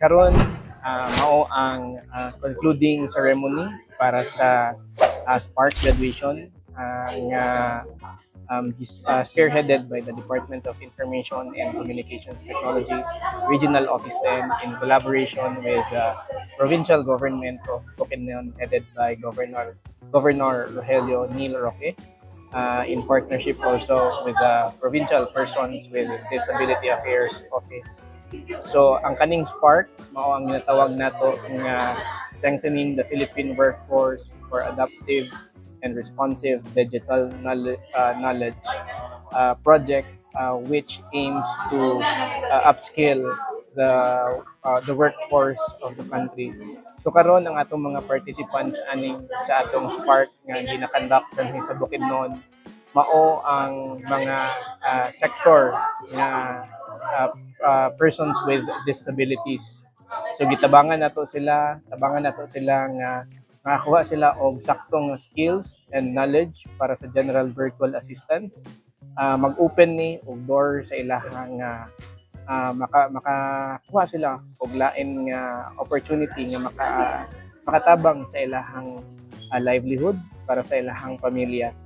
Karon mao ang concluding ceremony para sa Spark graduation nga spearheaded by the Department of Information and Communications Technology Regional Office 10 in collaboration with the provincial government of Bukidnon headed by Governor Rogelio Neil Roque, in partnership also with the Provincial Persons with Disability Affairs Office. So ang kaning Spark mao ang ginatawag nato nga strengthening the Philippine workforce for adaptive and responsive digital knowledge project, which aims to upskill the workforce of the country. So karon ang atong mga participants aning sa atong Spark nga ginakandak dinhi sa Bukidnon mao ang mga sector nga persons with disabilities. So gitabangan nato sila, nga makakuha sila og saktong skills and knowledge para sa general virtual assistance. Mag-open ni og door sa ilahang makakuha sila og lain nga opportunity nga makatabang sa ilahang livelihood para sa ilahang pamilya.